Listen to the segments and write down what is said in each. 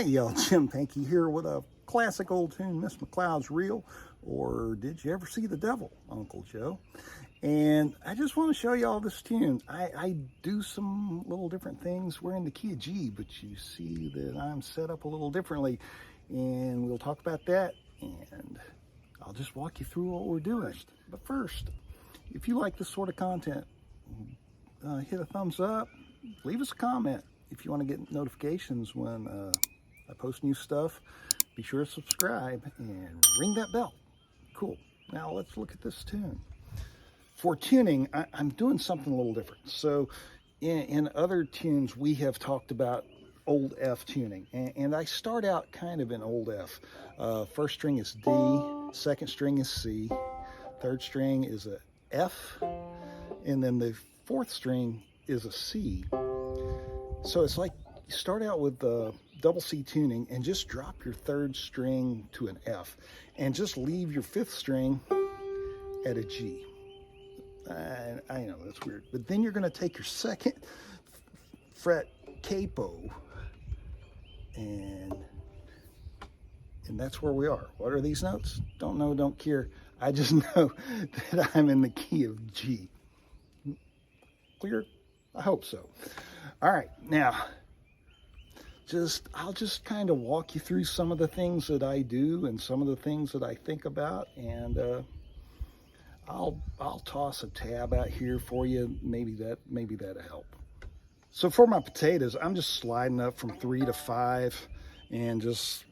Hey y'all, Jim Pankey here with a classic old tune, Miss McCleod's Reel, or Did You Ever See the Devil, Uncle Joe? And I just want to show you all this tune. I do some little different things. We're in the key of G, but you see that I'm set up a little differently, and we'll talk about that, and I'll just walk you through what we're doing. But first, if you like this sort of content, hit a thumbs up, leave us a comment. If you want to get notifications when I post new stuff, be sure to subscribe and ring that bell. Cool. Now let's look at this tune. For tuning, I'm doing something a little different. So in other tunes, we have talked about old F tuning. And I start out kind of in old F. First string is D, second string is C, third string is a F, and then the fourth string is a C. So it's like you start out with the double C tuning and just drop your third string to an F and just leave your fifth string at a G. I know that's weird, but then you're going to take your second fret Capo, and that's where we are. What are these notes? Don't know, don't care. I just know that I'm in the key of G. Clear? I hope so. All right, now I'll just kind of walk you through some of the things that I do and some of the things that I think about, and I'll toss a tab out here for you. Maybe that'll help. So for my potatoes, I'm just sliding up from 3 to 5 and just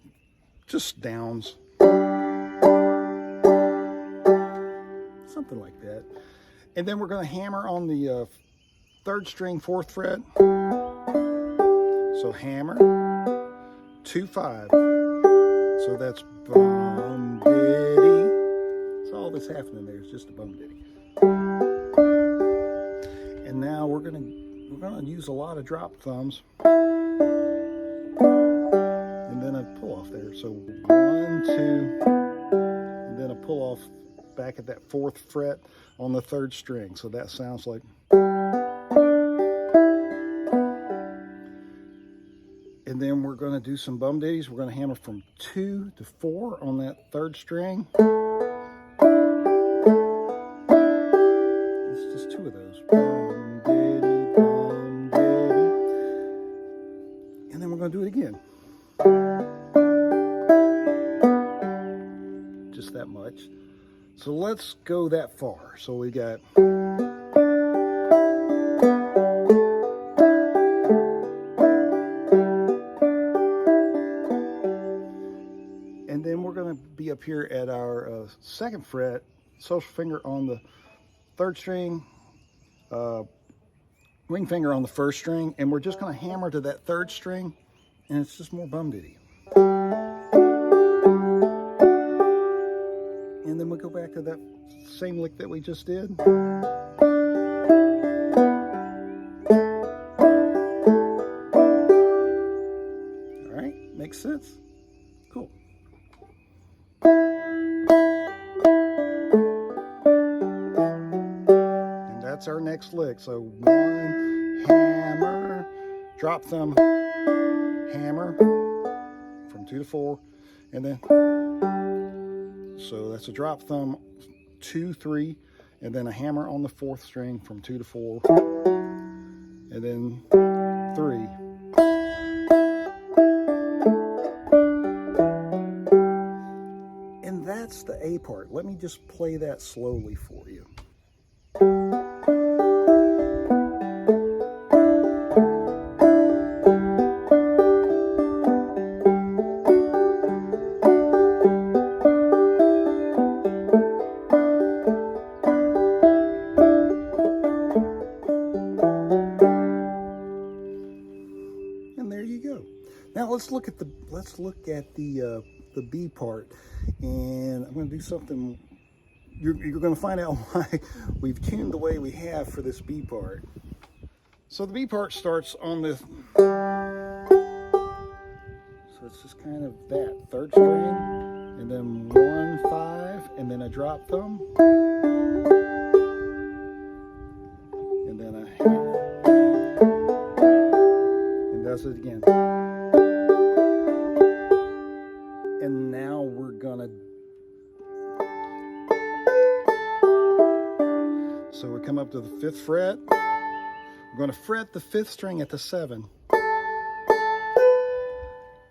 downs, something like that. And then we're going to hammer on the third string, fourth fret. So hammer, 2, 5. So that's bum diddy. So all that's happening there is just a bum diddy. And now we're gonna use a lot of drop thumbs. And then a pull off there. So 1, 2, and then a pull off back at that fourth fret on the third string. So that sounds like. And then we're going to do some bum ditties. We're going to hammer from 2 to 4 on that third string. It's just 2 of those. Bum ditty, bum ditty. And then we're going to do it again. Just that much. So let's go that far. So we got. And then we're going to be up here at our second fret, social finger on the third string, ring finger on the first string, and we're just going to hammer to that third string, and it's just more bum ditty. And then we go back to that same lick that we just did. All right, makes sense? Cool. And that's our next lick. So 1, hammer, drop thumb, hammer from 2 to 4, and then so that's a drop thumb, 2, 3, and then a hammer on the fourth string from 2 to 4, and then 3. And that's the A part. Let me just play that slowly for you. And there you go. Now let's look at the B part, and I'm going to do something. You're going to find out why we've tuned the way we have for this B part. So the B part starts on this. So it's just kind of that third string, and then 1, 5, and then a drop thumb, and then a hammer, and does it again. So we come up to the 5th fret. We're going to fret the 5th string at the 7. 1,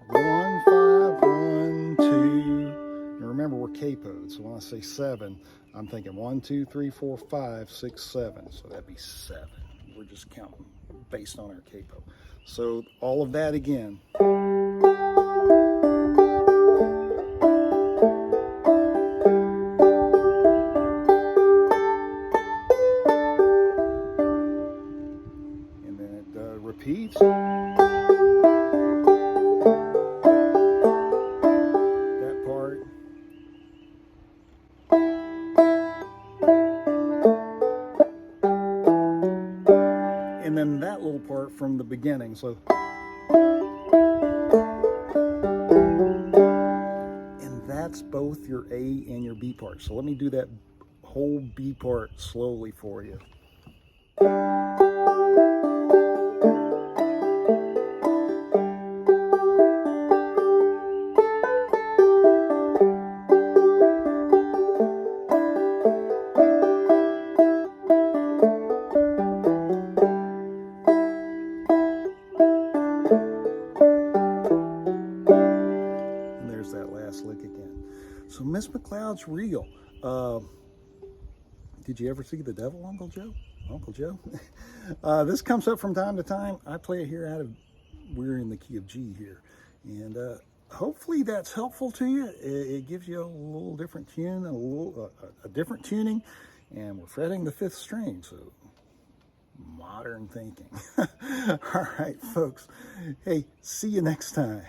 5, 1, 2. And remember, we're capoed, so when I say 7, I'm thinking 1, 2, 3, 4, 5, 6, 7. So that'd be 7. We're just counting based on our capo. So all of that again. And then it repeats. That part. And then that little part from the beginning. So, and that's both your A and your B part. So let me do that whole B part slowly for you. That last lick again. So Miss McCleod's reel. Did you ever see The Devil, Uncle Joe? Uncle Joe? This comes up from time to time. I play it here out of, we're in the key of G here. And hopefully that's helpful to you. It gives you a little different tune, a different tuning. And we're fretting the 5th string, so modern thinking. All right, folks. Hey, see you next time.